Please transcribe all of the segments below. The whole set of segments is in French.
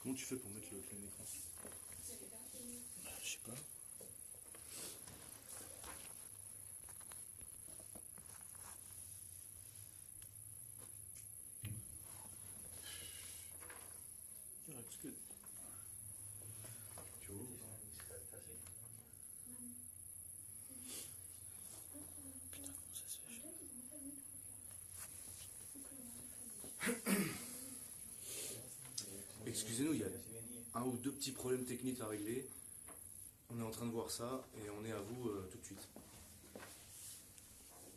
Comment tu fais pour mettre le plein écran? Je sais pas. It's good. Tu vois? Putain, comment ça se fait? Excusez-nous, il y a un ou deux petits problèmes techniques à régler. On est en train de voir ça et on est à vous tout de suite.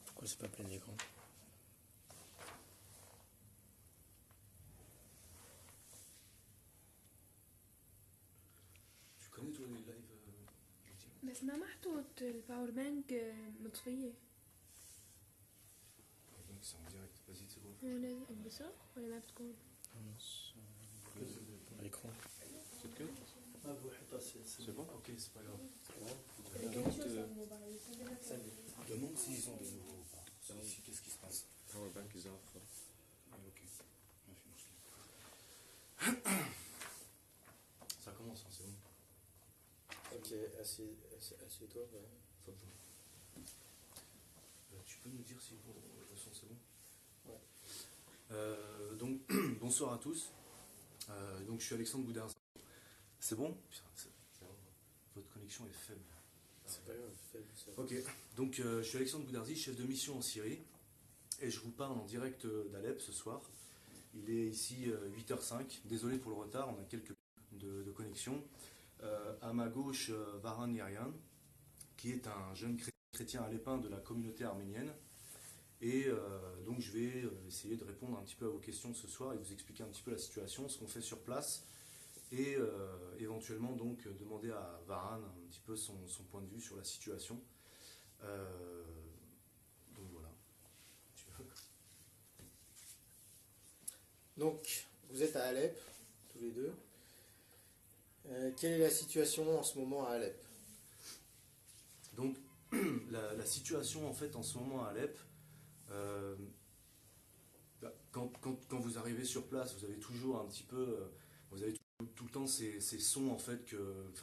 Pourquoi c'est pas plein écran? Tu connais toi les lives بس ما محطوط الباور بانك مطفية. donc c'est en direct. Vas-y, c'est bon. هو لازم البسها ولا ما بتكون؟ L'écran. C'est que c'est bon? Ok, c'est pas grave. Demande s'ils ont des nouveaux. Qu'est-ce qui se passe? Power bank is off. Ok. Ça commence, hein, c'est bon. Ok, assieds-toi. Ouais. Tu peux nous dire si le son c'est bon? Ouais. Donc, bonsoir à tous. Donc, je suis Alexandre Boudin. C'est bon? Putain, votre connexion est faible. C'est pas grave, faible ça. Ok, donc je suis Alexandre Boudarzi, chef de mission en Syrie, et je vous parle en direct d'Alep ce soir. Il est ici 8h05, désolé pour le retard, on a quelques de connexion. À ma gauche, Varan Yarian, qui est un jeune chrétien alépin de la communauté arménienne. Et donc je vais essayer de répondre un petit peu à vos questions ce soir et vous expliquer un petit peu la situation, ce qu'on fait sur place. Et éventuellement donc demander à Varan un petit peu son point de vue sur la situation. Donc voilà. Tu veux? Donc, vous êtes à Alep, tous les deux. Quelle est la situation en ce moment à Alep? Donc la situation en fait en ce moment à Alep, quand vous arrivez sur place, vous avez toujours un petit peu, vous avez tout le temps ces sons en fait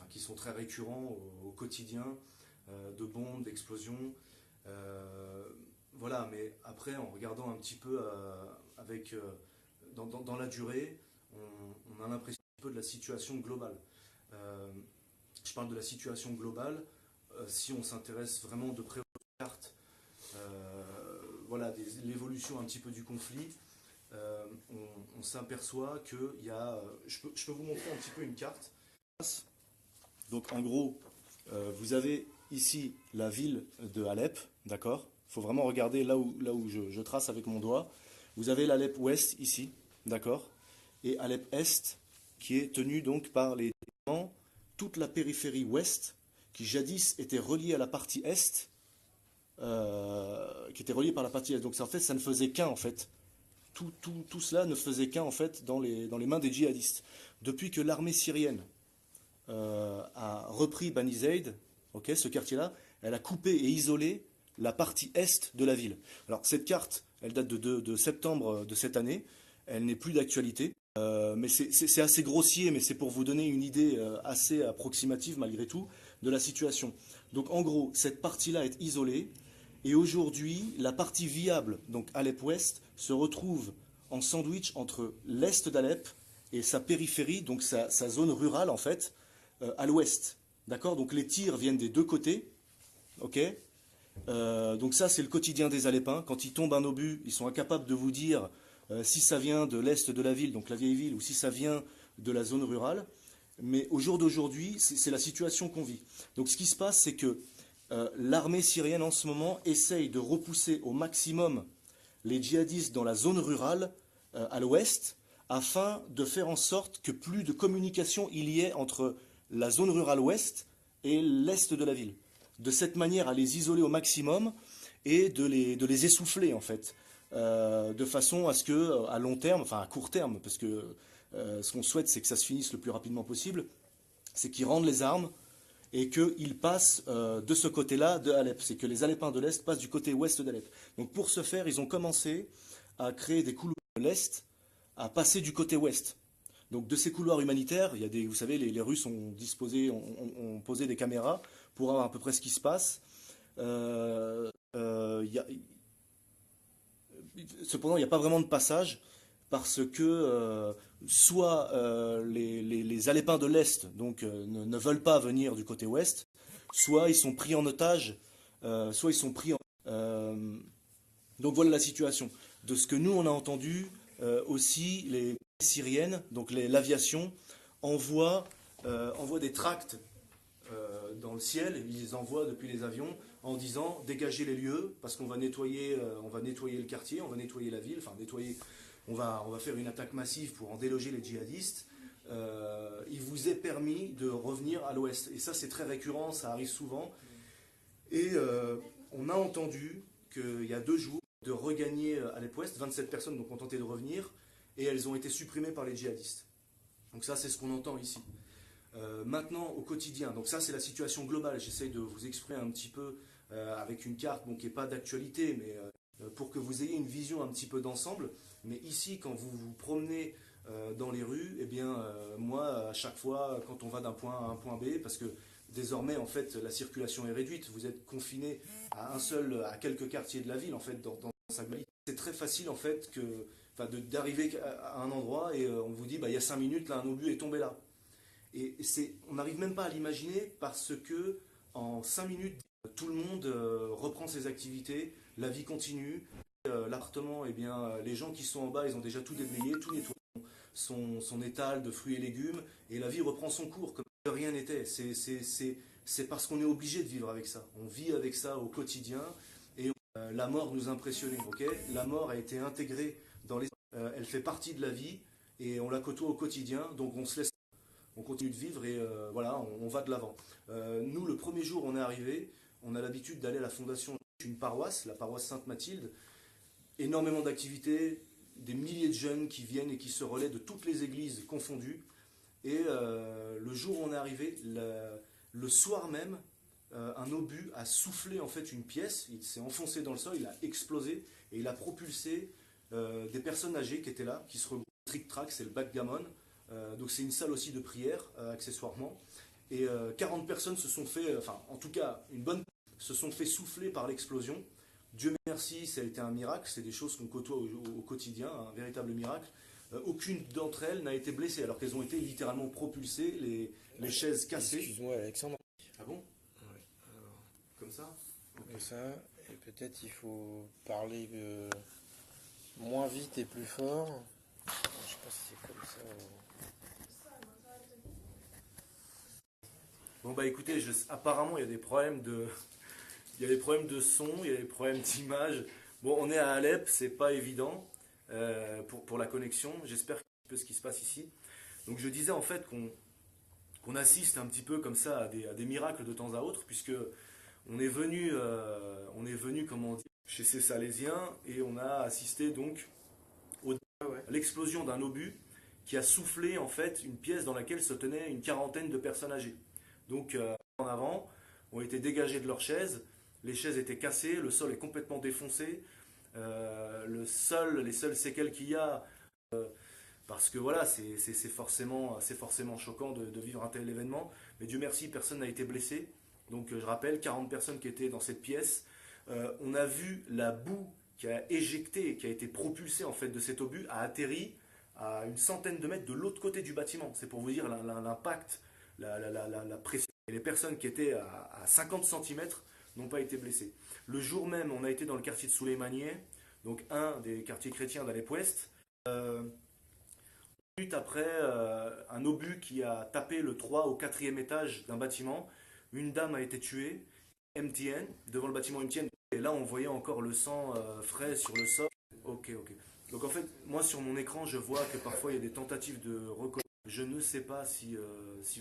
qui sont très récurrents au quotidien, de bombes, d'explosions. Voilà, mais après en regardant un petit peu dans la durée, on a l'impression un peu de la situation globale. Je parle de la situation globale. Si on s'intéresse vraiment de près aux cartes, voilà, l'évolution un petit peu du conflit, on s'aperçoit qu'il y a... Je peux vous montrer un petit peu une carte. Donc en gros, vous avez ici la ville de Alep, d'accord? Il faut vraiment regarder là où je trace avec mon doigt. Vous avez l'Alep ouest ici, d'accord? Et Alep est, qui est tenu donc par toute la périphérie ouest, qui jadis était reliée à la partie est, qui était reliée par la partie est. Donc en fait, ça ne faisait qu'un en fait. Tout cela ne faisait qu'un en fait dans les mains des djihadistes. Depuis que l'armée syrienne a repris Bani Zaid, okay, ce quartier-là, elle a coupé et isolé la partie est de la ville. Alors cette carte, elle date de septembre de cette année, elle n'est plus d'actualité, mais c'est assez grossier, mais c'est pour vous donner une idée assez approximative malgré tout de la situation. Donc en gros, cette partie-là est isolée, et aujourd'hui, la partie viable, donc Alep Ouest, se retrouve en sandwich entre l'est d'Alep et sa périphérie, donc sa zone rurale en fait, à l'ouest. D'accord? Donc les tirs viennent des deux côtés. Ok? Donc ça, c'est le quotidien des Alépins. Quand ils tombent un obus, ils sont incapables de vous dire si ça vient de l'est de la ville, donc la vieille ville, ou si ça vient de la zone rurale. Mais au jour d'aujourd'hui, c'est la situation qu'on vit. Donc ce qui se passe, c'est que l'armée syrienne en ce moment essaye de repousser au maximum les djihadistes dans la zone rurale à l'ouest, afin de faire en sorte que plus de communication il y ait entre la zone rurale ouest et l'est de la ville. De cette manière, à les isoler au maximum et de les essouffler, en fait, de façon à ce que, à long terme, enfin à court terme, parce que ce qu'on souhaite, c'est que ça se finisse le plus rapidement possible, c'est qu'ils rendent les armes et qu'ils passent de ce côté-là de Alep. C'est que les Alépins de l'Est passent du côté ouest d'Alep. Donc pour ce faire, ils ont commencé à créer des couloirs de l'Est, à passer du côté ouest. Donc de ces couloirs humanitaires, il y a des, vous savez, les Russes ont ont posé des caméras pour voir à peu près ce qui se passe. Il y a, cependant, il n'y a pas vraiment de passage parce que soit les Alepins de l'Est donc, ne veulent pas venir du côté ouest, soit ils sont pris en otage, soit ils sont pris en... donc voilà la situation. De ce que nous on a entendu, aussi les syriennes, donc l'aviation, envoient des tracts dans le ciel, ils les envoient depuis les avions en disant dégagez les lieux parce qu'on va nettoyer, on va nettoyer le quartier, on va nettoyer la ville, enfin nettoyer, on va faire une attaque massive pour en déloger les djihadistes. Il vous est permis de revenir à l'ouest. Et ça c'est très récurrent, ça arrive souvent. Et on a entendu qu'il y a 2 jours de regagner Alep Ouest, 27 personnes donc ont tenté de revenir et elles ont été supprimées par les djihadistes. Donc ça c'est ce qu'on entend ici. Maintenant, au quotidien, donc ça c'est la situation globale, j'essaye de vous exprimer un petit peu avec une carte bon, qui n'est pas d'actualité, mais pour que vous ayez une vision un petit peu d'ensemble. Mais ici, quand vous vous promenez dans les rues, eh bien, moi, à chaque fois, quand on va d'un point A à un point B, parce que désormais, en fait, la circulation est réduite, vous êtes confiné à quelques quartiers de la ville, en fait, dans sa globalité. C'est très facile, en fait, d'arriver à un endroit et on vous dit, bah, il y a 5 minutes, là, un obus est tombé là. Et on n'arrive même pas à l'imaginer parce que en 5 minutes, tout le monde reprend ses activités, la vie continue. L'appartement, eh bien, les gens qui sont en bas, ils ont déjà tout déblayé, tout nettoyé, son étal de fruits et légumes, et la vie reprend son cours comme si rien n'était. C'est parce qu'on est obligé de vivre avec ça. On vit avec ça au quotidien, et la mort nous impressionnait. Okay, la mort a été intégrée dans les... elle fait partie de la vie, et on la côtoie au quotidien, donc on se laisse... On continue de vivre et voilà, on va de l'avant. Nous, le premier jour, on est arrivé, on a l'habitude d'aller à la fondation d'une paroisse, la paroisse Sainte-Mathilde. Énormément d'activités, des milliers de jeunes qui viennent et qui se relaient de toutes les églises confondues. Et le jour où on est arrivé, le soir même, un obus a soufflé en fait une pièce, il s'est enfoncé dans le sol, il a explosé et il a propulsé des personnes âgées qui étaient là, qui se regroupent. Trick-track, c'est le backgammon. Donc c'est une salle aussi de prière, accessoirement. Et 40 personnes se sont fait, enfin en tout cas une bonne se sont fait souffler par l'explosion. Dieu merci, ça a été un miracle, c'est des choses qu'on côtoie au quotidien, un véritable miracle. Aucune d'entre elles n'a été blessée, alors qu'elles ont été littéralement propulsées, les chaises cassées. Excuse-moi Alexandre. Ah bon? Ouais, alors, Comme ça? comme ça, et peut-être il faut parler moins vite et plus fort. Je sais pas si c'est comme ça. Bon bah écoutez, apparemment il y a des problèmes il y a des problèmes de son, il y a des problèmes d'image. Bon, on est à Alep, c'est pas évident pour la connexion. J'espère un peu ce qui se passe ici. Donc je disais en fait qu'on assiste un petit peu comme ça à des miracles de temps à autre, puisque on est venu comment dire, chez ces Salésiens et on a assisté donc à l'explosion d'un obus qui a soufflé en fait une pièce dans laquelle se tenaient une quarantaine de personnes âgées. Donc en avant, ont été dégagés de leurs chaises, les chaises étaient cassées, le sol est complètement défoncé, les seules séquelles qu'il y a, parce que voilà, c'est forcément choquant de vivre un tel événement, mais Dieu merci, personne n'a été blessé. Donc je rappelle, 40 personnes qui étaient dans cette pièce. On a vu la boue qui a éjecté, qui a été propulsée en fait de cet obus, a atterri à une centaine de mètres de l'autre côté du bâtiment. C'est pour vous dire l'impact, la pression. Et les personnes qui étaient à 50 cm n'ont pas été blessées. Le jour même, on a été dans le quartier de Souleymanieh, donc un des quartiers chrétiens d'Alep Ouest. Minutes après, un obus qui a tapé le 3 au 4e étage d'un bâtiment. Une dame a été tuée, MTN, devant le bâtiment MTN. Et là, on voyait encore le sang frais sur le sol. Ok. Donc en fait, moi sur mon écran, je vois que parfois il y a des tentatives de reconnaissance. Je ne sais pas si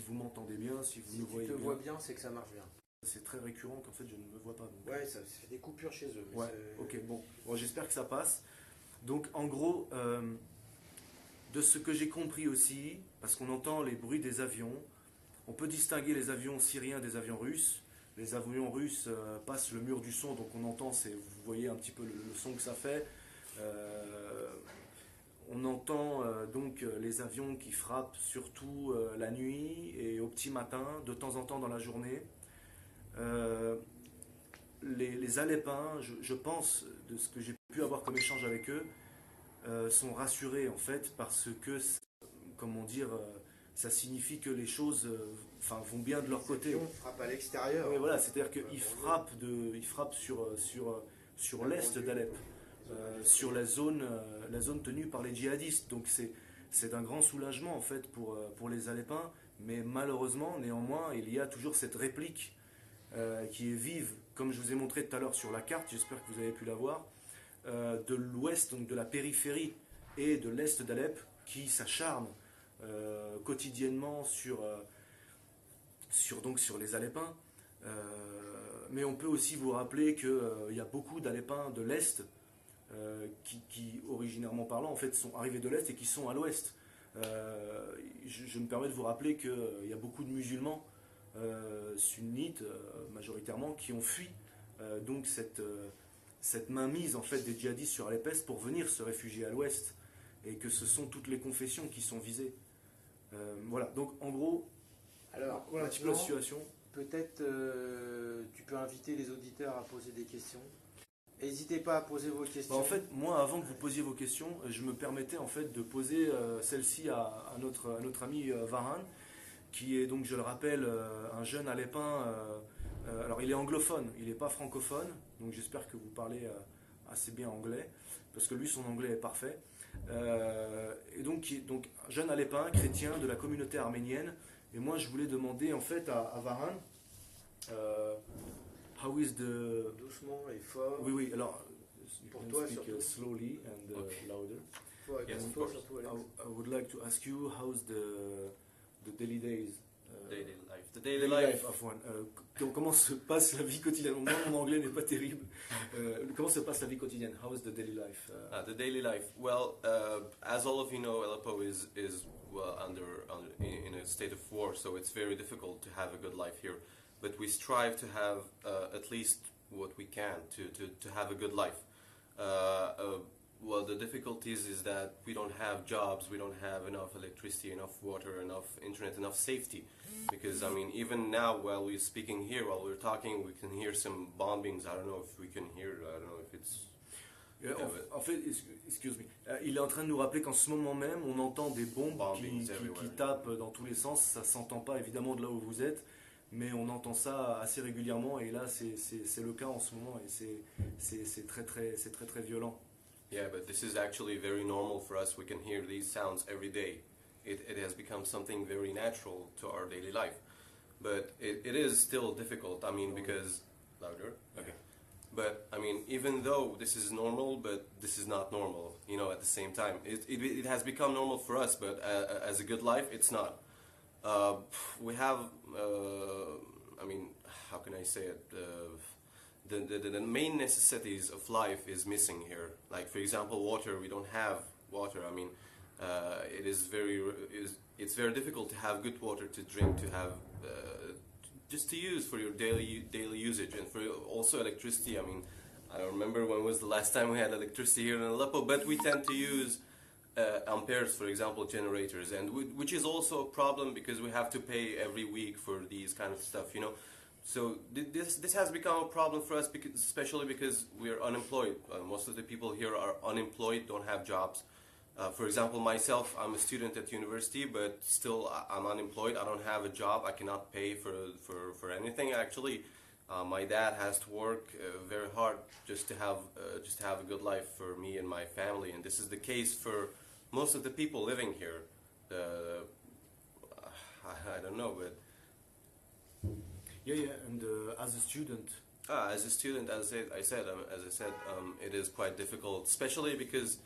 vous m'entendez bien, si vous me voyez bien. Si tu te vois bien, c'est que ça marche bien. C'est très récurrent qu'en fait je ne me vois pas. Donc. Ouais, ça fait des coupures chez eux. Ouais, ok, bon j'espère que ça passe. Donc en gros, de ce que j'ai compris aussi, parce qu'on entend les bruits des avions, on peut distinguer les avions syriens des avions russes. Les avions russes passent le mur du son, donc on entend, vous voyez un petit peu le son que ça fait. On entend donc donc les avions qui frappent surtout la nuit et au petit matin, de temps en temps dans la journée. Les Alepins, je pense, de ce que j'ai pu avoir comme échange avec eux, sont rassurés en fait parce que, comment dire, ça signifie que les choses vont bien de leur côté. On frappe à l'extérieur. Oui, voilà, c'est-à-dire qu'ils frappent sur l'est d'Alep, sur la zone tenue par les djihadistes. Donc c'est d'un grand soulagement en fait pour les Alepins, mais malheureusement, néanmoins, il y a toujours cette réplique qui est vive, comme je vous ai montré tout à l'heure sur la carte, j'espère que vous avez pu la voir, de l'ouest, donc de la périphérie, et de l'est d'Alep, qui s'acharne quotidiennement sur les Alepins. Mais on peut aussi vous rappeler qu'il y a beaucoup d'Alepins de l'Est qui, originairement parlant, en fait, sont arrivés de l'Est et qui sont à l'Ouest. Je me permets de vous rappeler qu'il y a beaucoup de musulmans sunnites, majoritairement, qui ont fui donc cette mainmise en fait, des djihadistes sur Alep-Est pour venir se réfugier à l'Ouest, et que ce sont toutes les confessions qui sont visées. Voilà, donc en gros, Alors, voilà un petit peu la situation. Peut-être tu peux inviter les auditeurs à poser des questions. N'hésitez pas à poser vos questions. En fait, moi, avant que vous posiez vos questions, je me permettais en fait de poser celle-ci à notre ami Vahan, qui est donc, je le rappelle, un jeune Alépin. Alors, il est anglophone, il n'est pas francophone, donc j'espère que vous parlez assez bien anglais, parce que lui, son anglais est parfait. Et donc jeune Alépin, chrétien de la communauté arménienne. Et moi, je voulais demander en fait à Vahan, how is the... Doucement et fort. Oui, alors, Pour you toi, can speak surtout. slowly and Okay. louder. Fort, Yes, fort, of course. surtout, Alex. I would like to ask you, how's the daily days? Daily life. The daily life. Afwan. Comment se passe la vie quotidienne? Moi, mon anglais n'est pas terrible. Comment se passe la vie quotidienne? How is the daily life? The daily life. Well, as all of you know, Aleppo is well in a state of war, so it's very difficult to have a good life here. But we strive to have at least what we can to have a good life. Well, the difficulties is that we don't have jobs, we don't have enough electricity, enough water, enough internet, enough safety. Because, I mean, even now, while we're speaking here, while we're talking, we can hear some bombings. I don't know if we can hear, I don't know if it's... En fait, excuse me, il est en train de nous rappeler qu'en ce moment même, on entend des bombes Bombings qui everywhere. tapent dans tous les sens. Ça s'entend pas évidemment de là où vous êtes, mais on entend ça assez régulièrement. Et là, c'est le cas en ce moment, et c'est très violent. Yeah, but this is actually very normal for us. We can hear these sounds every day. It has become something very natural to our daily life. But it is still difficult, I mean, because... Louder? Okay. But, I mean, even though this is normal, but this is not normal, you know, at the same time. It has become normal for us, but as a good life, it's not. We have, I mean, how can I say it? The main necessities of life is missing here. Like, for example, water. We don't have water. I mean, it's very difficult to have good water to drink, to have just to use for your daily usage, and for also electricity. I mean, I don't remember when was the last time we had electricity here in Aleppo, but we tend to use amperes, for example, generators, and which is also a problem because we have to pay every week for these kind of stuff, you know. So this has become a problem for us, because, especially because we're unemployed. Most of the people here are unemployed, don't have jobs. For example, myself, I'm a student at university, but still I'm unemployed. I don't have a job. I cannot pay for anything, actually. My dad has to work very hard just to have a good life for me and my family, and this is the case for most of the people living here. I don't know, but... Yeah, and as a student... As a student, as I said, it is quite difficult, especially because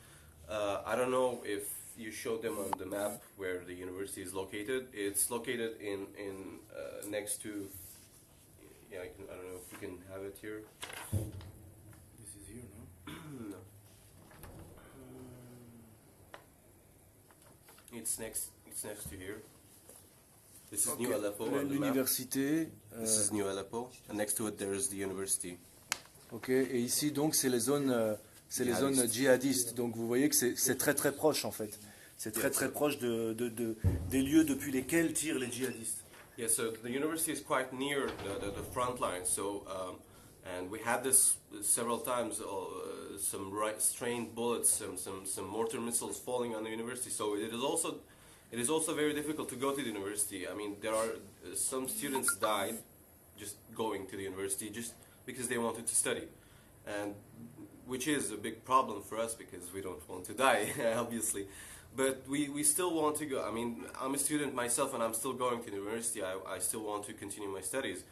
I don't know if you showed them on the map where the university is located. It's located in next to... Yeah, I don't know if you can have it here. This is here, no? No. It's next to here. This is New Aleppo on the map. L'université. This is New Aleppo, and next to it there is the university. Ok, et ici donc c'est les zones djihadistes. Donc vous voyez que c'est très proche en fait. C'est très très proche des lieux depuis lesquels tirent les djihadistes. Yeah, so the university is quite near the front line. So, and we had this several times. Some strained bullets, some mortar missiles falling on the university. So it is also very difficult to go to the university. I mean, there are some students died just going to the university just because they wanted to study, and which is a big problem for us because we don't want to die, obviously. But we still want to go. I mean, I'm a student myself and I'm still going to university. I still want to continue my studies.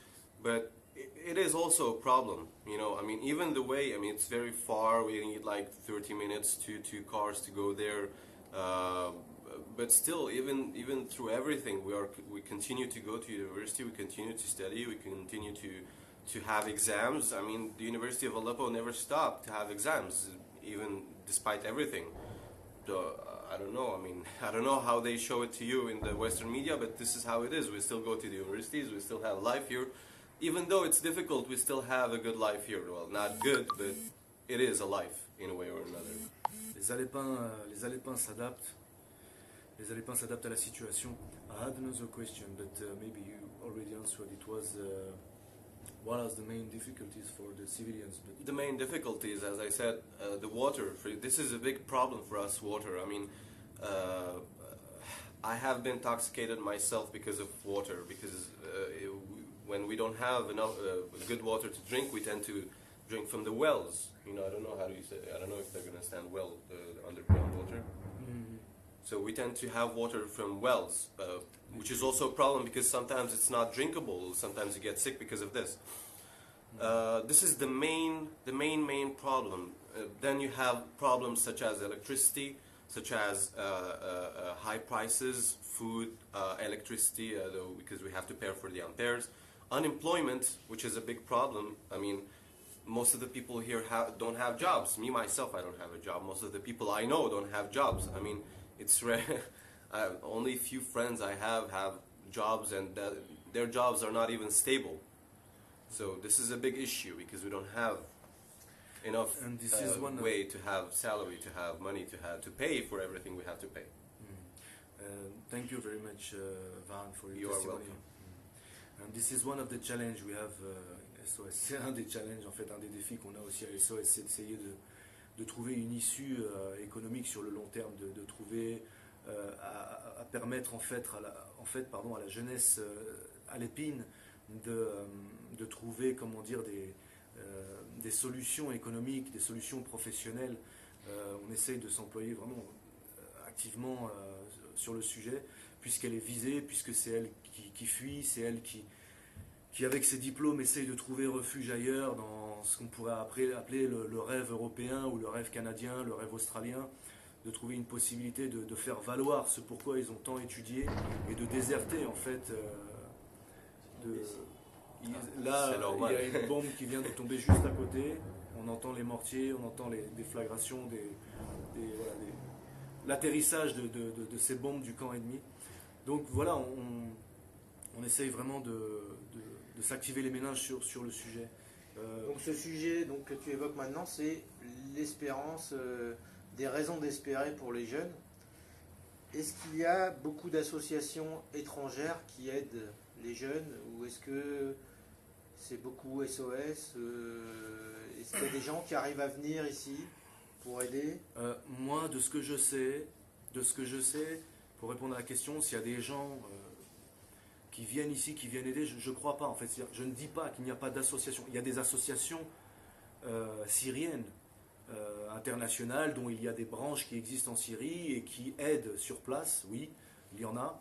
But it is also a problem, you know. I mean, even the way, I mean, it's very far. We need like 30 minutes to 2 cars to go there. But still, even through everything, we continue to go to university. We continue to study. We continue to have exams. I mean, the University of Aleppo never stopped to have exams, even despite everything. So, I don't know. I mean, I don't know how they show it to you in the Western media, but this is how it is. We still go to the universities. We still have life here. Even though it's difficult, we still have a good life here. Well, not good, but it is a life in a way or another. Les Alepins s'adaptent. Les Alepins s'adaptent à la situation. I had another question, but maybe you already answered. It was what are the main difficulties for the civilians? But The main difficulties, as I said, the water. This is a big problem for us, water. I mean, I have been intoxicated myself because of water, because when we don't have enough good water to drink, we tend to drink from the wells. You know, I don't know how do you say. I don't know if they're gonna stand well the underground water. So we tend to have water from wells, which is also a problem because sometimes it's not drinkable. Sometimes you get sick because of this. This is the main problem. Then you have problems such as electricity, such as high prices, food, electricity, because we have to pay for the amperes. Unemployment, which is a big problem. I mean, most of the people here don't have jobs. Me, myself, I don't have a job. Most of the people I know don't have jobs. I mean, it's rare. Only a few friends I have jobs, and their jobs are not even stable. So this is a big issue because we don't have enough And this is one way to have salary, to have money, to pay for everything we have to pay. Thank you very much, Van, for your You are testimony. welcome. And this is one of the challenges we have SOS. C'est un des challenges, en fait, un des défis qu'on a aussi à SOS, c'est d'essayer de trouver une issue économique sur le long terme, de trouver à permettre en fait à la jeunesse alépine de trouver, comment dire, des solutions économiques, des solutions professionnelles. On essaye de s'employer vraiment activement sur le sujet, puisqu'elle est visée, puisque c'est elle qui fuit, c'est elle qui avec ses diplômes essaye de trouver refuge ailleurs dans ce qu'on pourrait appeler le rêve européen ou le rêve canadien, le rêve australien, de trouver une possibilité de faire valoir ce pourquoi ils ont tant étudié et de déserter en fait. Là, il y a une bombe qui vient de tomber juste à côté, on entend les mortiers, on entend les déflagrations, l'atterrissage de ces bombes du camp ennemi. Donc voilà, on essaye vraiment de s'activer les méninges sur le sujet. Donc ce sujet que tu évoques maintenant, c'est l'espérance, des raisons d'espérer pour les jeunes. Est-ce qu'il y a beaucoup d'associations étrangères qui aident les jeunes, ou est-ce que c'est beaucoup SOS? Est-ce qu'il y a des gens qui arrivent à venir ici pour aider? Moi, de ce que je sais, pour répondre à la question, s'il y a des gens qui viennent ici, qui viennent aider, je ne crois pas en fait. Je ne dis pas qu'il n'y a pas d'association. Il y a des associations syriennes, internationales, dont il y a des branches qui existent en Syrie et qui aident sur place, oui, il y en a.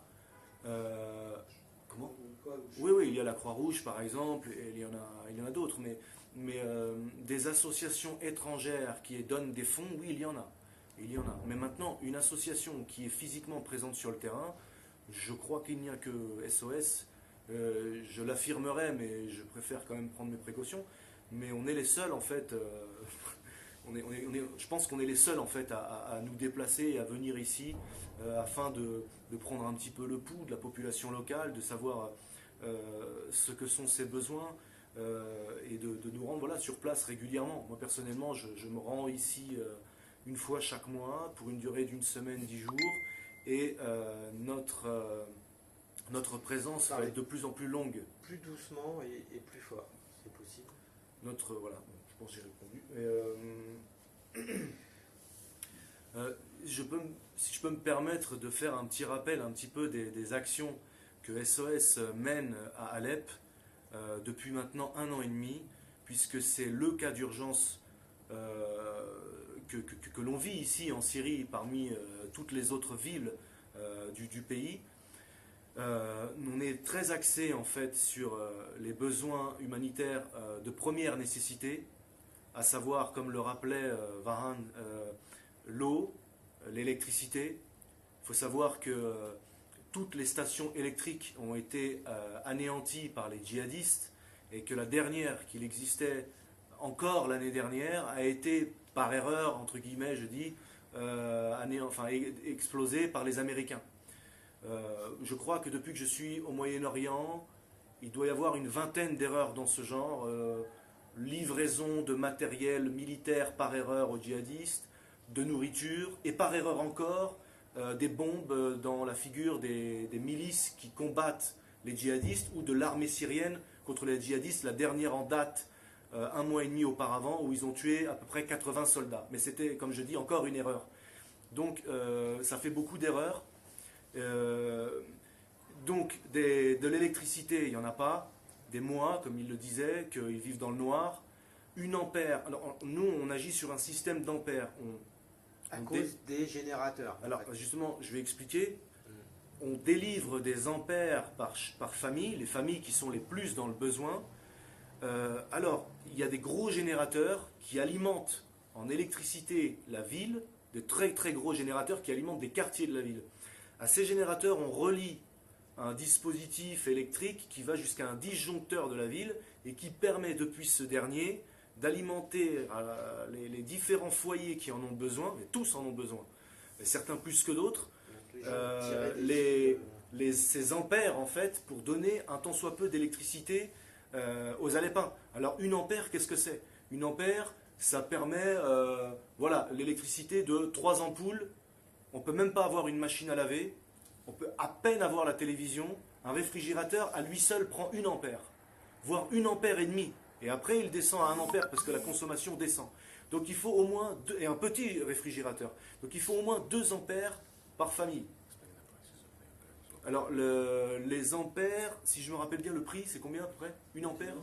Comment ? Oui, il y a la Croix-Rouge par exemple, et il y en a d'autres, mais des associations étrangères qui donnent des fonds, oui, il y en a. Mais maintenant, une association qui est physiquement présente sur le terrain, je crois qu'il n'y a que SOS. Je l'affirmerai, mais je préfère quand même prendre mes précautions. Mais on est les seuls en fait. Je pense qu'on est les seuls en fait à nous déplacer et à venir ici afin de prendre un petit peu le pouls de la population locale, de savoir ce que sont ses besoins et de nous rendre sur place régulièrement. Moi personnellement, je me rends ici une fois chaque mois pour une durée d'une semaine, 10 jours. Et notre présence va être de plus en plus longue. Plus doucement et plus fort, c'est possible. Voilà, bon, je pense que j'ai répondu. Si je peux me permettre de faire un petit rappel un petit peu des actions que SOS mène à Alep depuis maintenant 1 an et demi, puisque c'est le cas d'urgence que l'on vit ici en Syrie parmi toutes les autres villes du pays. On est très axé en fait sur les besoins humanitaires de première nécessité, à savoir, comme le rappelait Vahan, l'eau, l'électricité. Il faut savoir que toutes les stations électriques ont été anéanties par les djihadistes et que la dernière qu'il existait encore l'année dernière a été par erreur, entre guillemets je dis, explosée par les Américains. Je crois que depuis que je suis au Moyen-Orient, il doit y avoir une vingtaine d'erreurs dans ce genre. Livraison de matériel militaire par erreur aux djihadistes, de nourriture, et par erreur encore, des bombes dans la figure des milices qui combattent les djihadistes ou de l'armée syrienne contre les djihadistes, la dernière en date, 1 mois et demi auparavant, où ils ont tué à peu près 80 soldats. Mais c'était, comme je dis, encore une erreur. Donc ça fait beaucoup d'erreurs. Donc de l'électricité, il n'y en a pas. Des mois, comme il le disait, qu'ils vivent dans le noir. 1 ampère. Alors, nous, on agit sur un système d'ampères. À cause des générateurs. Alors, justement, je vais expliquer. On délivre des ampères par famille, les familles qui sont les plus dans le besoin. Alors, il y a des gros générateurs qui alimentent en électricité la ville, de très très gros générateurs qui alimentent des quartiers de la ville. À ces générateurs, on relie un dispositif électrique qui va jusqu'à un disjoncteur de la ville et qui permet depuis ce dernier d'alimenter les différents foyers qui en ont besoin, et tous en ont besoin, et certains plus que d'autres, ces ampères en fait pour donner un tant soit peu d'électricité aux Alepins. Alors 1 ampère, qu'est-ce que c'est? 1 ampère, ça permet l'électricité de 3 ampoules. On ne peut même pas avoir une machine à laver. On peut à peine avoir la télévision. Un réfrigérateur, à lui seul, prend 1 ampère, voire 1 ampère et demi. Et après, il descend à 1 ampère parce que la consommation descend. Donc il faut au moins, et un petit réfrigérateur, donc il faut au moins 2 ampères par famille. Alors les ampères, si je me rappelle bien le prix, c'est combien à peu près? 1 ampère?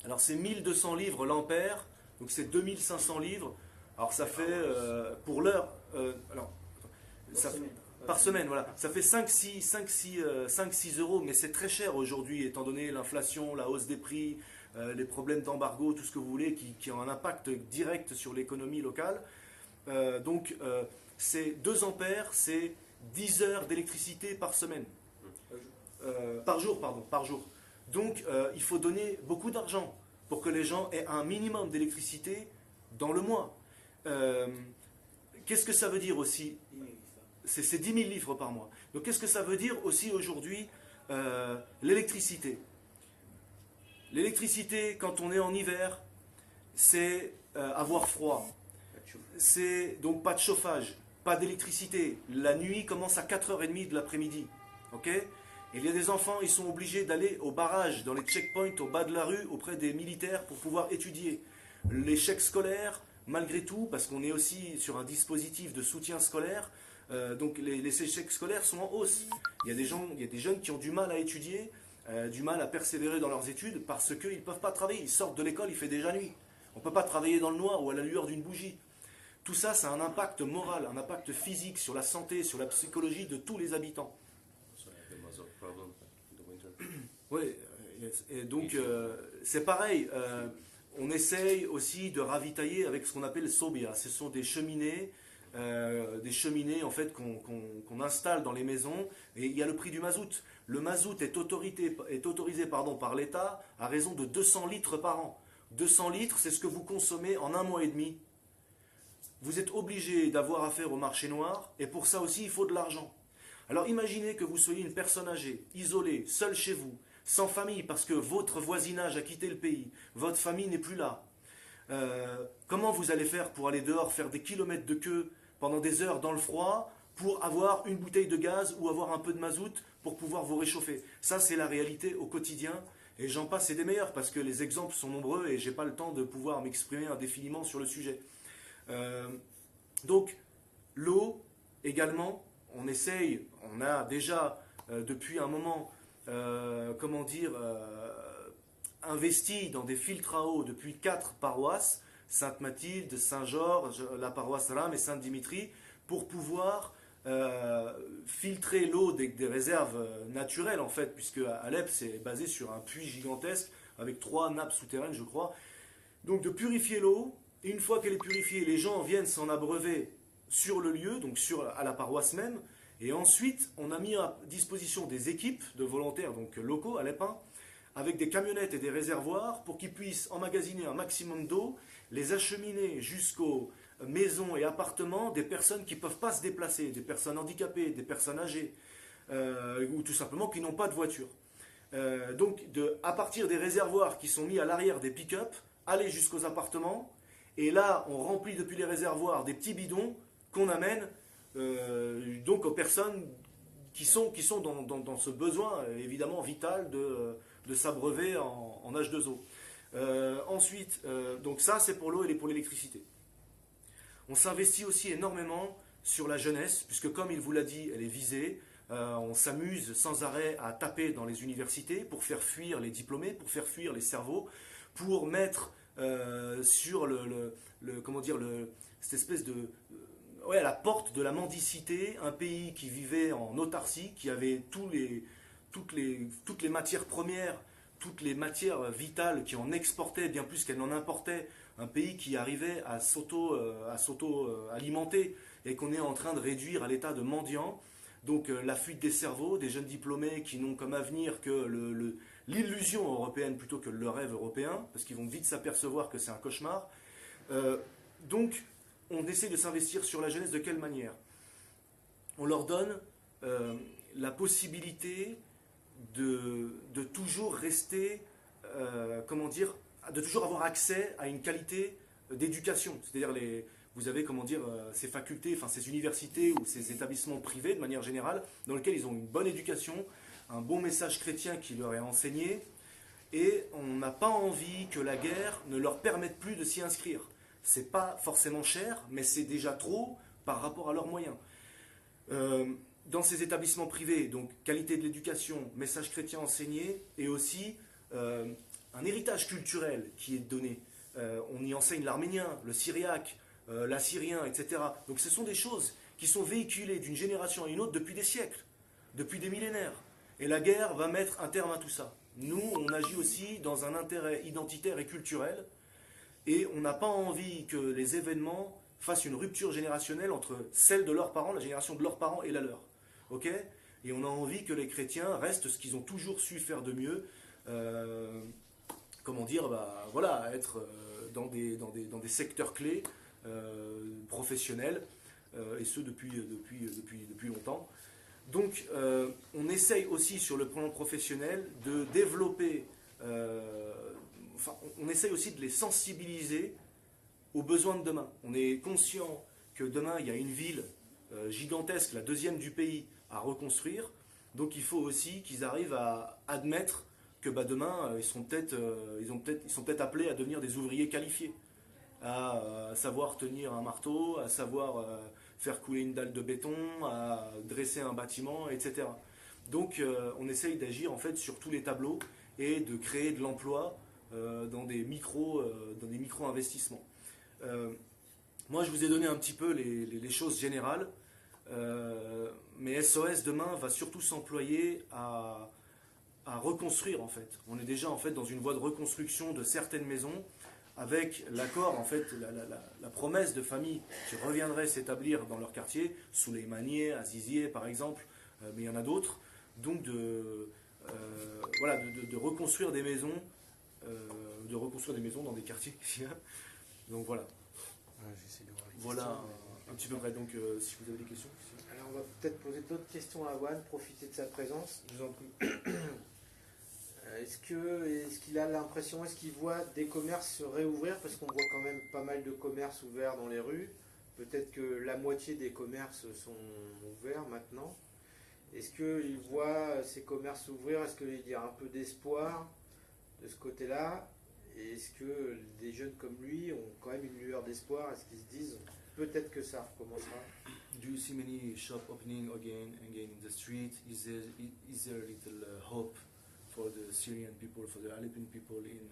Alors c'est 1200 livres l'ampère, donc c'est 2500 livres. Alors ça fait, pour l'heure, par semaine, voilà. Ça fait 5-6 euros, mais c'est très cher aujourd'hui, étant donné l'inflation, la hausse des prix, les problèmes d'embargo, tout ce que vous voulez, qui ont un impact direct sur l'économie locale. Donc, c'est 2 ampères, c'est 10 heures d'électricité par semaine. Par jour. Donc, il faut donner beaucoup d'argent pour que les gens aient un minimum d'électricité dans le mois. Qu'est-ce que ça veut dire aussi? C'est 10 000 livres par mois. Donc qu'est-ce que ça veut dire aussi aujourd'hui l'électricité? L'électricité, quand on est en hiver, c'est avoir froid. C'est donc pas de chauffage, pas d'électricité. La nuit commence à 4h30 de l'après-midi. Okay? Il y a des enfants, ils sont obligés d'aller au barrage, dans les checkpoints au bas de la rue, auprès des militaires pour pouvoir étudier. L'échec scolaire, malgré tout, parce qu'on est aussi sur un dispositif de soutien scolaire, donc les échecs scolaires sont en hausse. Il y a des jeunes qui ont du mal à étudier, du mal à persévérer dans leurs études parce qu'ils ne peuvent pas travailler. Ils sortent de l'école, il fait déjà nuit. On ne peut pas travailler dans le noir ou à la lueur d'une bougie. Tout ça, ça a un impact moral, un impact physique sur la santé, sur la psychologie de tous les habitants. Oui, et donc c'est pareil. On essaye aussi de ravitailler avec ce qu'on appelle sobia. Ce sont des cheminées en fait qu'on installe dans les maisons, et il y a le prix du mazout. Le mazout est autorisé par l'État à raison de 200 litres par an. 200 litres, c'est ce que vous consommez en 1 mois et demi. Vous êtes obligé d'avoir affaire au marché noir, et pour ça aussi il faut de l'argent. Alors imaginez que vous soyez une personne âgée, isolée, seule chez vous, sans famille parce que votre voisinage a quitté le pays, votre famille n'est plus là. Comment vous allez faire pour aller dehors, faire des kilomètres de queue pendant des heures dans le froid pour avoir une bouteille de gaz ou avoir un peu de mazout pour pouvoir vous réchauffer? Ça, c'est la réalité au quotidien. Et j'en passe, c'est des meilleurs parce que les exemples sont nombreux et j'ai pas le temps de pouvoir m'exprimer indéfiniment sur le sujet. Donc, l'eau également, on essaye, on a déjà depuis un moment, investi dans des filtres à eau depuis 4 paroisses, Sainte-Mathilde, Saint-Georges, la paroisse Rame et Saint-Dimitri, pour pouvoir filtrer l'eau des réserves naturelles en fait, puisque Alep c'est basé sur un puits gigantesque avec 3 nappes souterraines je crois. Donc de purifier l'eau, et une fois qu'elle est purifiée, les gens viennent s'en abreuver sur le lieu, donc à la paroisse même, et ensuite on a mis à disposition des équipes de volontaires donc locaux, alepins, avec des camionnettes et des réservoirs pour qu'ils puissent emmagasiner un maximum d'eau, les acheminer jusqu'aux maisons et appartements des personnes qui ne peuvent pas se déplacer, des personnes handicapées, des personnes âgées, ou tout simplement qui n'ont pas de voiture. Donc à partir des réservoirs qui sont mis à l'arrière des pick-up, aller jusqu'aux appartements, et là on remplit depuis les réservoirs des petits bidons qu'on amène donc aux personnes qui sont dans ce besoin évidemment vital de s'abreuver en H2O. Ensuite, donc ça c'est pour l'eau et pour l'électricité. On s'investit aussi énormément sur la jeunesse, puisque comme il vous l'a dit, elle est visée. On s'amuse sans arrêt à taper dans les universités pour faire fuir les diplômés, pour faire fuir les cerveaux, pour mettre sur cette espèce de... à la porte de la mendicité, un pays qui vivait en autarcie, qui avait toutes les matières premières, toutes les matières vitales, qui en exportait bien plus qu'elle n'en importait, un pays qui arrivait à s'auto-alimenter et qu'on est en train de réduire à l'état de mendiant. Donc la fuite des cerveaux, des jeunes diplômés qui n'ont comme avenir que l'illusion européenne plutôt que le rêve européen, parce qu'ils vont vite s'apercevoir que c'est un cauchemar. Donc on essaie de s'investir sur la jeunesse de quelle manière? On leur donne la possibilité de toujours rester, de toujours avoir accès à une qualité d'éducation. C'est-à-dire, vous avez, ces facultés, ces universités ou ces établissements privés de manière générale, dans lesquels ils ont une bonne éducation, un bon message chrétien qui leur est enseigné, et on n'a pas envie que la guerre ne leur permette plus de s'y inscrire. C'est pas forcément cher, mais c'est déjà trop par rapport à leurs moyens. Dans ces établissements privés, donc qualité de l'éducation, message chrétien enseigné, et aussi un héritage culturel qui est donné. On y enseigne l'arménien, le syriaque, l'assyrien, etc. Donc ce sont des choses qui sont véhiculées d'une génération à une autre depuis des siècles, depuis des millénaires. Et la guerre va mettre un terme à tout ça. Nous, on agit aussi dans un intérêt identitaire et culturel, et on n'a pas envie que les événements fassent une rupture générationnelle entre celle de leurs parents, la génération de leurs parents et la leur. Ok ? Et on a envie que les chrétiens restent ce qu'ils ont toujours su faire de mieux, être dans des secteurs clés, professionnels, et ce depuis longtemps. Donc on essaye aussi sur le plan professionnel de développer, on essaye aussi de les sensibiliser aux besoins de demain. On est conscient que demain il y a une ville gigantesque, la deuxième du pays, à reconstruire. Donc il faut aussi qu'ils arrivent à admettre que demain ils sont peut-être appelés à devenir des ouvriers qualifiés, à savoir tenir un marteau, à savoir faire couler une dalle de béton, à dresser un bâtiment, etc. Donc on essaye d'agir en fait sur tous les tableaux et de créer de l'emploi dans des micro-investissements. Moi je vous ai donné un petit peu les choses générales. Mais SOS demain va surtout s'employer à reconstruire en fait. On est déjà en fait dans une voie de reconstruction de certaines maisons avec l'accord en fait, la promesse de familles qui reviendraient s'établir dans leur quartier, sous les Maniers, à Zizier par exemple, mais il y en a d'autres. Donc de reconstruire des maisons, dans des quartiers. Donc voilà. J'essaie de voir les Voilà. questions. Un petit peu près, donc si vous avez des questions. Alors on va peut-être poser d'autres questions à Juan, profiter de sa présence. Je vous en prie. Est-ce qu'il a l'impression, est-ce qu'il voit des commerces se réouvrir? Parce qu'on voit quand même pas mal de commerces ouverts dans les rues. Peut-être que la moitié des commerces sont ouverts maintenant. Est-ce qu'il voit ces commerces s'ouvrir? Est-ce qu'il y a un peu d'espoir de ce côté-là? Et est-ce que des jeunes comme lui ont quand même une lueur d'espoir? Est-ce qu'ils se disent peut-être que ça recommencera? Do you see many shops opening again and again in the street? Is there a little hope for the Syrian people, for the Aleppian people in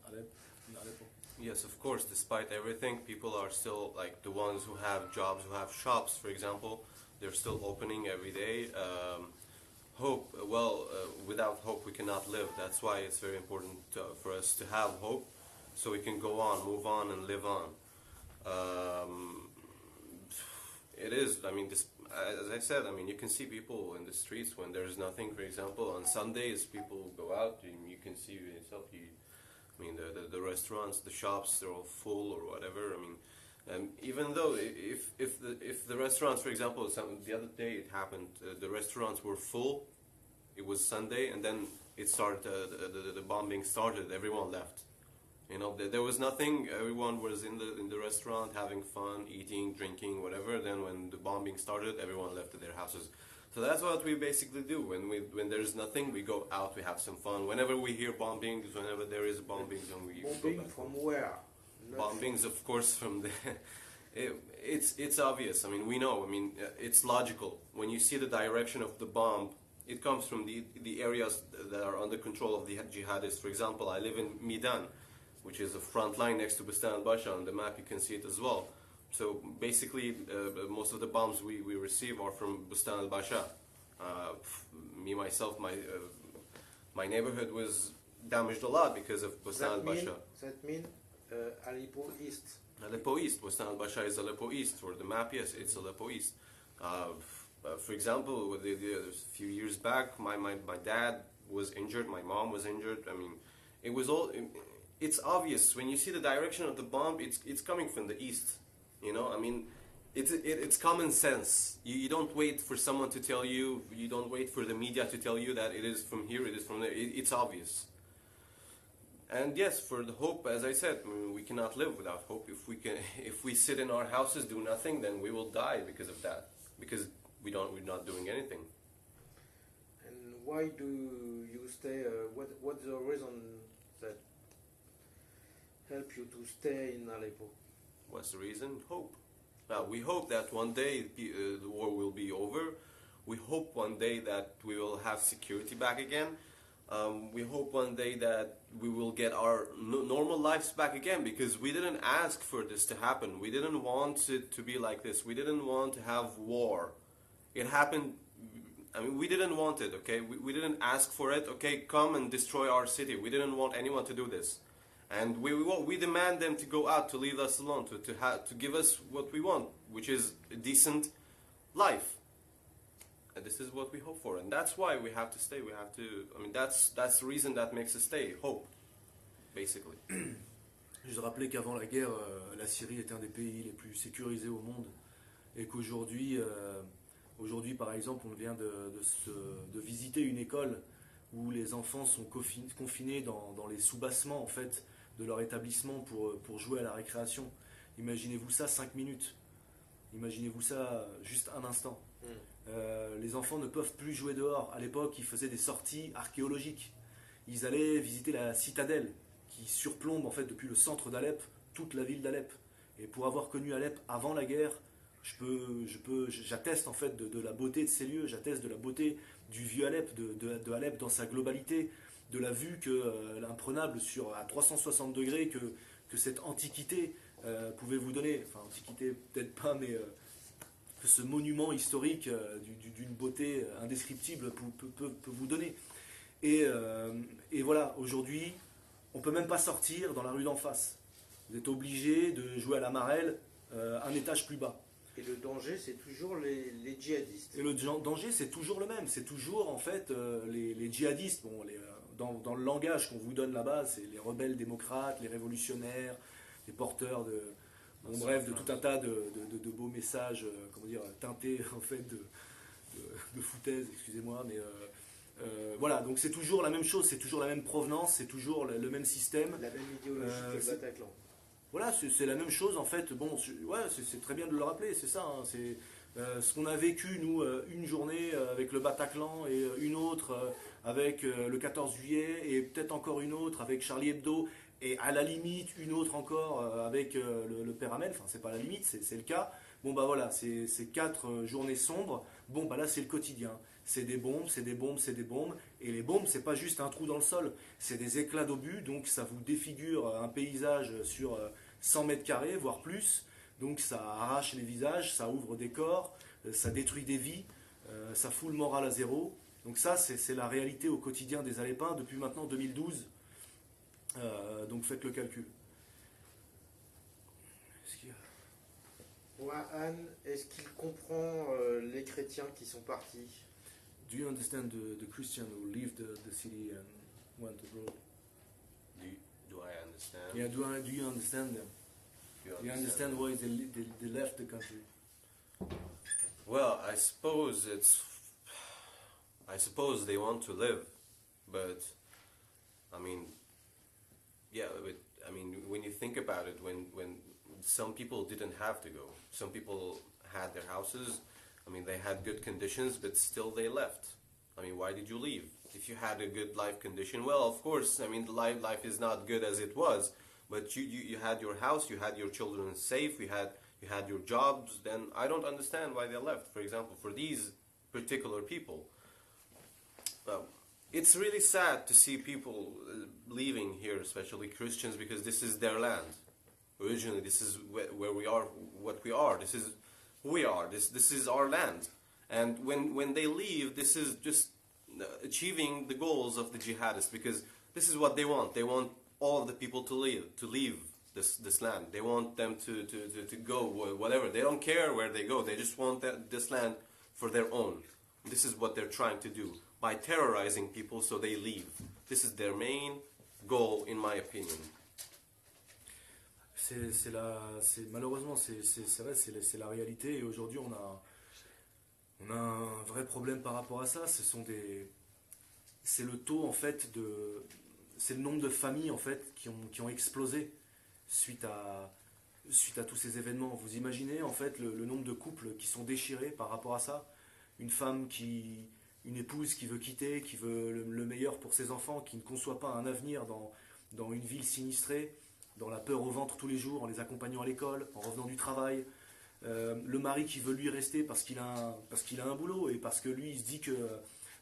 Aleppo? Yes, of course. Despite everything, people are still like the ones who have jobs, who have shops, for example. They're still opening every day. Hope. Well, without hope, we cannot live. That's why it's very important for us to have hope, so we can go on, move on, and live on. It is. I mean, as I said, I mean, you can see people in the streets when there's nothing. For example, on Sundays, people go out. You can see yourself. I mean, the restaurants, the shops, they're all full or whatever. I mean, even though if the restaurants, for example, the other day it happened, the restaurants were full. It was Sunday, and then it started. The bombing started. Everyone left. You know, there was nothing. Everyone was in the restaurant having fun, eating, drinking, whatever. Then when the bombing started, everyone left to their houses. So that's what we basically do. When there's nothing, we go out. We have some fun. Whenever we hear bombings, whenever there is bombings, then we go Bombing back. from where? Bombings, of course, from the. It's obvious. I mean, we know. I mean, it's logical. When you see the direction of the bomb, it comes from the areas that are under control of the jihadists. For example, I live in Midan, which is the front line next to Bustan al-Basha. On the map, you can see it as well. So basically, most of the bombs we receive are from Bustan al-Basha. Me, myself, my neighborhood was damaged a lot because of Bustan al-Basha. That means Aleppo East. Aleppo East. Bustan al-Basha is Aleppo East. For the map, yes, it's Aleppo East. For example, a few years back, my dad was injured, my mom was injured. I mean, it was all... It's obvious when you see the direction of the bomb. It's coming from the east. You know, I mean, it's common sense. You don't wait for someone to tell you. You don't wait for the media to tell you that it is from here. It is from there. It's obvious. And yes, for the hope, as I said, I mean, we cannot live without hope. If we sit in our houses, do nothing, then we will die because of that. Because we're not doing anything. And why do you stay? What's the reason that help you to stay in Aleppo? What's the reason? Hope. Now, we hope that one day the war will be over. We hope one day that we will have security back again. We hope one day that we will get our normal lives back again, because we didn't ask for this to happen. We didn't want it to be like this. We didn't want to have war. It happened. I mean, we didn't want it, okay? We didn't ask for it, okay? Come and destroy our city. We didn't want anyone to do this. And we demand them to go out, to leave us alone, to give us what we want, which is a decent life. And this is what we hope for. And that's why we have to stay. We have to, I mean, that's the reason that makes us stay. Hope, basically. Je rappelais qu'avant la guerre, la Syrie était un des pays les plus sécurisés au monde. Et qu'aujourd'hui, par exemple, on vient de visiter une école où les enfants sont confinés dans les sous-bassements, en fait, de leur établissement pour jouer à la récréation. Imaginez-vous ça 5 minutes. Imaginez-vous ça juste un instant. Les enfants ne peuvent plus jouer dehors. À l'époque, ils faisaient des sorties archéologiques. Ils allaient visiter la citadelle qui surplombe, en fait, depuis le centre d'Alep, toute la ville d'Alep. Et pour avoir connu Alep avant la guerre, j'atteste en fait de la beauté de ces lieux, j'atteste de la beauté du vieux Alep, de Alep dans sa globalité, de la vue imprenable à 360 degrés que cette antiquité pouvait vous donner. Enfin, antiquité peut-être pas, mais que ce monument historique d'une beauté indescriptible peut vous donner. Et voilà, aujourd'hui, on ne peut même pas sortir dans la rue d'en face. Vous êtes obligé de jouer à la marelle un étage plus bas. Et le danger, c'est toujours les djihadistes. Et le danger, c'est toujours le même. C'est toujours, en fait, les djihadistes. Bon, dans le langage qu'on vous donne là-bas, c'est les rebelles démocrates, les révolutionnaires, les porteurs de tout un tas de beaux messages, teintés, en fait, de foutaise, excusez-moi, mais Voilà, donc c'est toujours la même chose, c'est toujours la même provenance, c'est toujours le même système. La même idéologie que le Bataclan. Voilà, c'est la même chose en fait. Bon, ouais, c'est très bien de le rappeler, c'est ça. Hein, c'est ce qu'on a vécu, nous, une journée avec le Bataclan et une autre avec le 14 juillet et peut-être encore une autre avec Charlie Hebdo et à la limite une autre encore avec le Père Hamel. Enfin, c'est pas la limite, c'est le cas. Bon, bah voilà, c'est 4 journées sombres. Bon, bah là, c'est le quotidien. C'est des bombes, c'est des bombes, c'est des bombes. Et les bombes, c'est pas juste un trou dans le sol, c'est des éclats d'obus. Donc ça vous défigure un paysage sur 100 mètres carrés, voire plus. Donc ça arrache les visages, ça ouvre des corps, ça détruit des vies, ça fout le moral à zéro. Donc ça, c'est la réalité au quotidien des Alepins depuis maintenant 2012. Donc faites le calcul. Est-ce qu'il y a... Anne, est-ce qu'il comprend les chrétiens qui sont partis? Do you understand the Christian who left the city and went abroad? Do I understand? Yeah, do you understand them? Do you understand why they left the country? Well, I suppose they want to live, but I mean, yeah, but I mean, when you think about it, when some people didn't have to go, some people had their houses. I mean, they had good conditions, but still they left. I mean, why did you leave? If you had a good life condition, well, of course, I mean, the life is not good as it was, but you had your house, you had your children safe, you had your jobs, then I don't understand why they left, for example, for these particular people. It's really sad to see people leaving here, especially Christians, because this is their land. Originally, this is where we are, what we are. This is who we are. This is our land. And when they leave, this is just achieving the goals of the jihadists, because this is what they want. They want all of the people to leave this land. They want them to go whatever. They don't care where they go. They just want this land for their own. This is what they're trying to do by terrorizing people so they leave. This is their main goal, in my opinion. Malheureusement, c'est vrai, c'est la réalité. Et aujourd'hui, on a un vrai problème par rapport à ça. C'est le taux en fait c'est le nombre de familles en fait qui ont explosé suite à tous ces événements. Vous imaginez en fait le nombre de couples qui sont déchirés par rapport à ça. Une épouse qui veut quitter, qui veut le meilleur pour ses enfants, qui ne conçoit pas un avenir dans une ville sinistrée, dans la peur au ventre tous les jours, en les accompagnant à l'école, en revenant du travail. Le mari qui veut lui rester parce qu'il a un boulot et parce que lui il se dit que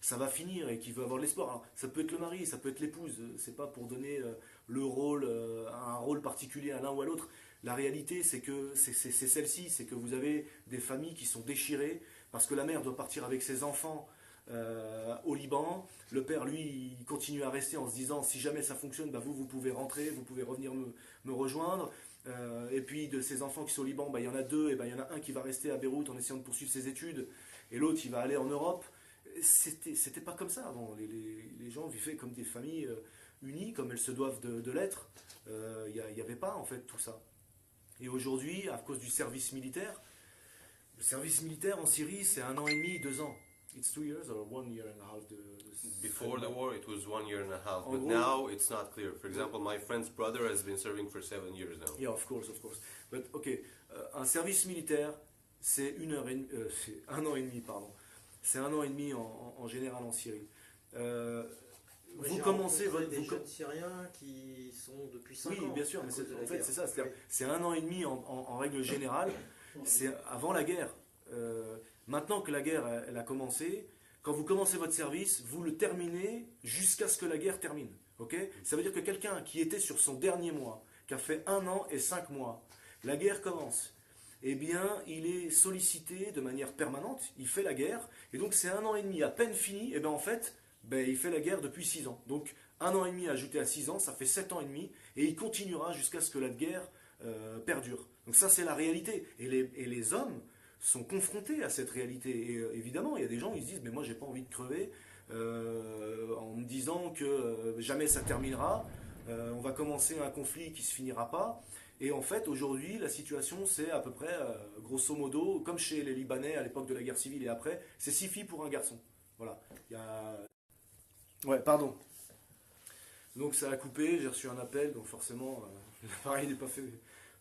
ça va finir et qu'il veut avoir de l'espoir. Alors, ça peut être le mari, ça peut être l'épouse, c'est pas pour donner un rôle particulier à l'un ou à l'autre. La réalité c'est que c'est celle-ci, c'est que vous avez des familles qui sont déchirées parce que la mère doit partir avec ses enfants au Liban. Le père, lui, il continue à rester en se disant si jamais ça fonctionne, bah vous pouvez rentrer, vous pouvez revenir me rejoindre. Et puis de ces enfants qui sont au Liban, bah, il y en a 2, et bah, il y en a un qui va rester à Beyrouth en essayant de poursuivre ses études, et l'autre il va aller en Europe. C'était pas comme ça avant. Les gens vivaient comme des familles unies, comme elles se doivent de l'être. Il n'y avait pas en fait tout ça. Et aujourd'hui, à cause du service militaire, le service militaire en Syrie, c'est 1 an et demi, 2 ans. It's 2 years or 1 year and a half. Before the war, it was 1 year and a half, but Oh, now it's not clear. For example, my friend's brother has been serving for 7 years now. Yeah, of course. But okay, un service militaire, c'est 1 an et demi, pardon. C'est 1 an et demi en général en Syrie. Vous commencez votre des jeunes Syriens qui sont depuis 5 ans. Oui, bien sûr, mais en fait guerre. c'est ça. C'est 1 an et demi en règle générale. C'est avant la guerre. Maintenant que la guerre elle a commencé, quand vous commencez votre service, vous le terminez jusqu'à ce que la guerre termine. Okay, ça veut dire que quelqu'un qui était sur son dernier mois, qui a fait 1 an et 5 mois, la guerre commence. Eh bien, il est sollicité de manière permanente, il fait la guerre, et donc c'est 1 an et demi à peine fini, et bien en fait, il fait la guerre depuis 6 ans. Donc 1 an et demi ajouté à 6 ans, ça fait 7 ans et demi, et il continuera jusqu'à ce que la guerre perdure. Donc ça c'est la réalité. Et les hommes sont confrontés à cette réalité. Et évidemment, il y a des gens qui se disent, mais moi j'ai pas envie de crever, en me disant que jamais ça terminera, on va commencer un conflit qui se finira pas. Et en fait, aujourd'hui, la situation, c'est à peu près, grosso modo, comme chez les Libanais à l'époque de la guerre civile et après, c'est 6 filles pour un garçon. Voilà. Ouais, pardon. Donc ça a coupé, j'ai reçu un appel, donc forcément, l'appareil n'est pas fait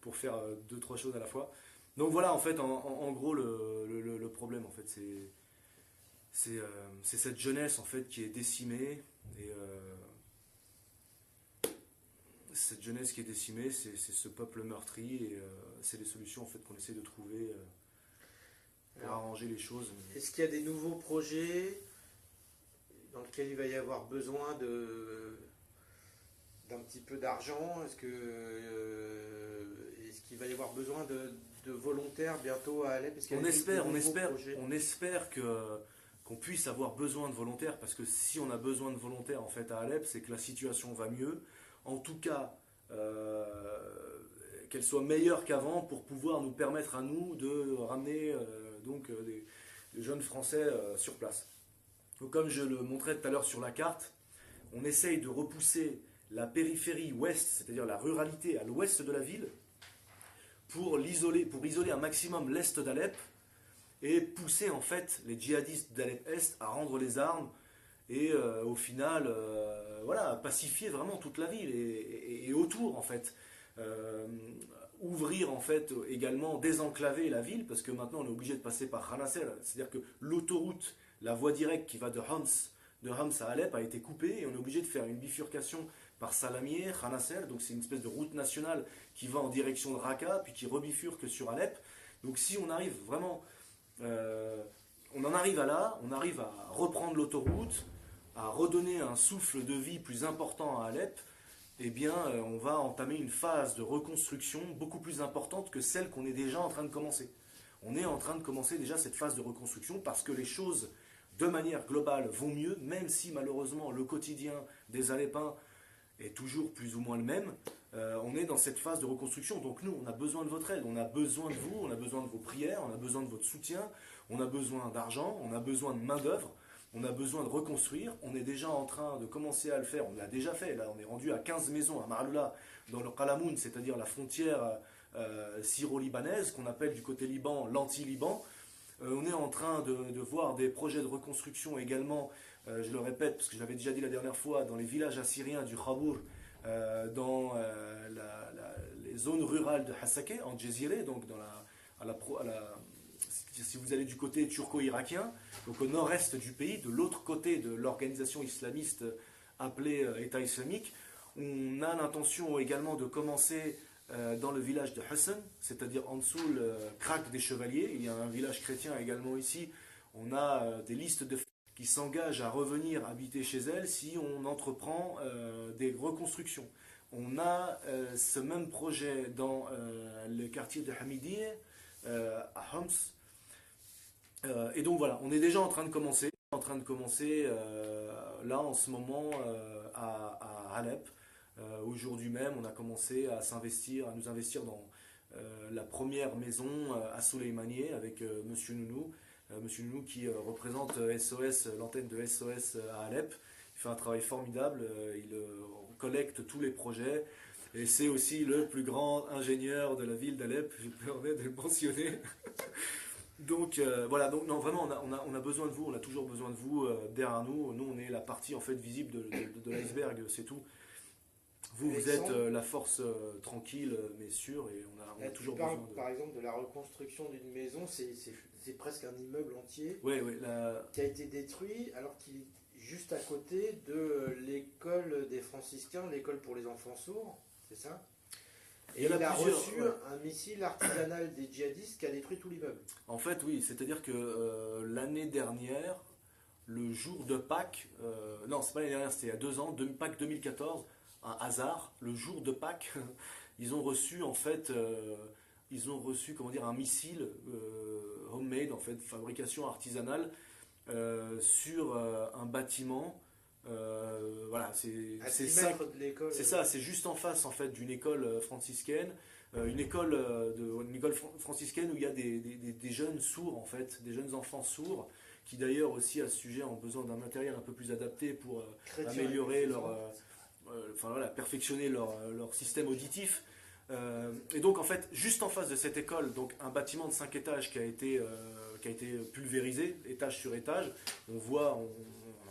pour faire deux, trois choses à la fois. Donc voilà, en fait, en gros, le problème, en fait, c'est cette jeunesse, en fait, qui est décimée, et cette jeunesse qui est décimée, c'est ce peuple meurtri, et c'est les solutions, en fait, qu'on essaie de trouver pour Alors, arranger les choses. est-ce qu'il y a des nouveaux projets dans lesquels il va y avoir besoin d'un petit peu d'argent? Est-ce qu'il va y avoir besoin de volontaires bientôt à Alep? Est-ce qu'il y a On des espère, nouveaux projets? on espère qu'on puisse avoir besoin de volontaires, parce que si on a besoin de volontaires en fait à Alep, c'est que la situation va mieux. En tout cas, qu'elle soit meilleure qu'avant pour pouvoir nous permettre à nous de ramener des jeunes Français sur place. Donc, comme je le montrais tout à l'heure sur la carte, on essaye de repousser la périphérie ouest, c'est-à-dire la ruralité à l'ouest de la ville, pour isoler un maximum l'est d'Alep et pousser en fait les djihadistes d'Alep-Est à rendre les armes et au final voilà, pacifier vraiment toute la ville et autour en fait. Ouvrir en fait également, désenclaver la ville, parce que maintenant on est obligé de passer par Khanasser, c'est-à-dire que l'autoroute, la voie directe qui va de Homs à Alep a été coupée et on est obligé de faire une bifurcation par Salamieh, Khanasser, donc c'est une espèce de route nationale qui va en direction de Raqqa puis qui rebifurque sur Alep. Donc si on arrive vraiment, on en arrive à là, on arrive à reprendre l'autoroute, à redonner un souffle de vie plus important à Alep, eh bien on va entamer une phase de reconstruction beaucoup plus importante que celle qu'on est déjà en train de commencer. On est en train de commencer déjà cette phase de reconstruction parce que les choses, de manière globale, vont mieux, même si malheureusement le quotidien des Alépins est toujours plus ou moins le même. On est dans cette phase de reconstruction, donc nous on a besoin de votre aide, on a besoin de vous, on a besoin de vos prières, on a besoin de votre soutien, on a besoin d'argent, on a besoin de main d'œuvre, on a besoin de reconstruire. On est déjà en train de commencer à le faire, on l'a déjà fait, là on est rendu à 15 maisons à Maraloula, dans le Qalamoun, c'est-à-dire la frontière syro-libanaise, qu'on appelle du côté Liban l'anti-Liban. On est en train de voir des projets de reconstruction également, je le répète parce que je l'avais déjà dit la dernière fois, dans les villages assyriens du Khabour, dans les zones rurales de Hasakeh, en Djezireh, donc si vous allez du côté turco-irakien, donc au nord-est du pays, de l'autre côté de l'organisation islamiste appelée État islamique, on a l'intention également de commencer dans le village de Hassan, c'est-à-dire en dessous le Crac des Chevaliers. Il y a un village chrétien également ici. On a des listes de femmes qui s'engagent à revenir habiter chez elles si on entreprend des reconstructions. On a ce même projet dans le quartier de Hamidiyeh, à Homs. Et donc voilà, on est déjà en train de commencer, là en ce moment à Alep. Aujourd'hui même, on a commencé à nous investir dans la première maison à Souleymanieh avec Monsieur Nounou. Monsieur Nounou qui représente SOS, l'antenne de SOS à Alep. Il fait un travail formidable, il collecte tous les projets. Et c'est aussi le plus grand ingénieur de la ville d'Alep, je me permets de le mentionner. Donc voilà, donc non, vraiment on a besoin de vous, on a toujours besoin de vous derrière nous. Nous on est la partie en fait visible de l'iceberg, c'est tout. Vous êtes la force tranquille mais sûre, et on a toujours besoin de... Par exemple de la reconstruction d'une maison, c'est presque un immeuble entier qui a été détruit alors qu'il est juste à côté de l'école des franciscains, l'école pour les enfants sourds, c'est ça? Et il a reçu un missile artisanal des djihadistes qui a détruit tout l'immeuble. En fait, oui, c'est-à-dire que l'année dernière, le jour de Pâques, non, c'est pas l'année dernière, c'était il y a 2 ans, Pâques 2014, un hasard, le jour de Pâques, ils ont reçu en fait, comment dire, un missile homemade, en fait, fabrication artisanale, sur un bâtiment. Voilà, c'est ça. C'est ça, c'est juste en face en fait d'une école franciscaine, une école franciscaine où il y a des jeunes sourds en fait, des jeunes enfants sourds qui d'ailleurs aussi à ce sujet ont besoin d'un matériel un peu plus adapté pour améliorer perfectionner leur système auditif. Et donc en fait, juste en face de cette école, donc un bâtiment de 5 étages qui a été pulvérisé, étage sur étage. On en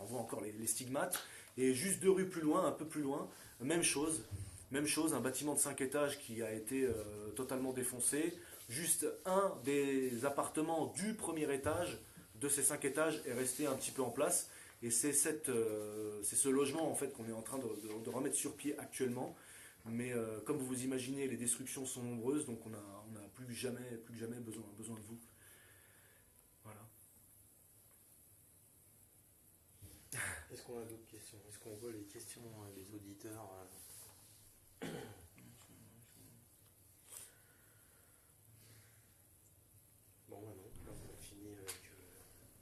voit encore les stigmates, Et juste 2 rues plus loin, un peu plus loin, même chose, un bâtiment de 5 étages qui a été totalement défoncé. Juste un des appartements du premier étage de ces 5 étages est resté un petit peu en place. Et c'est ce logement en fait qu'on est en train de remettre sur pied actuellement. Mais comme vous vous imaginez, les destructions sont nombreuses, donc on n'a plus que jamais besoin de vous. Voilà. Est-ce qu'on a d'autres questions? Est-ce qu'on voit les questions des auditeurs? Bon, bah non, là on a fini avec...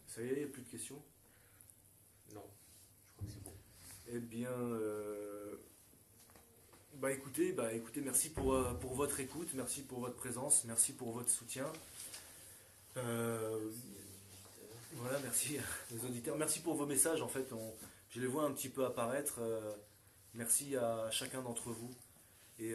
Ça y est, il n'y a plus de questions? Non, je crois que c'est bon. Eh bien, écoutez, merci pour votre écoute, merci pour votre présence, merci pour votre soutien. Voilà, merci aux auditeurs, merci pour vos messages. En fait, je les vois un petit peu apparaître. Merci à chacun d'entre vous et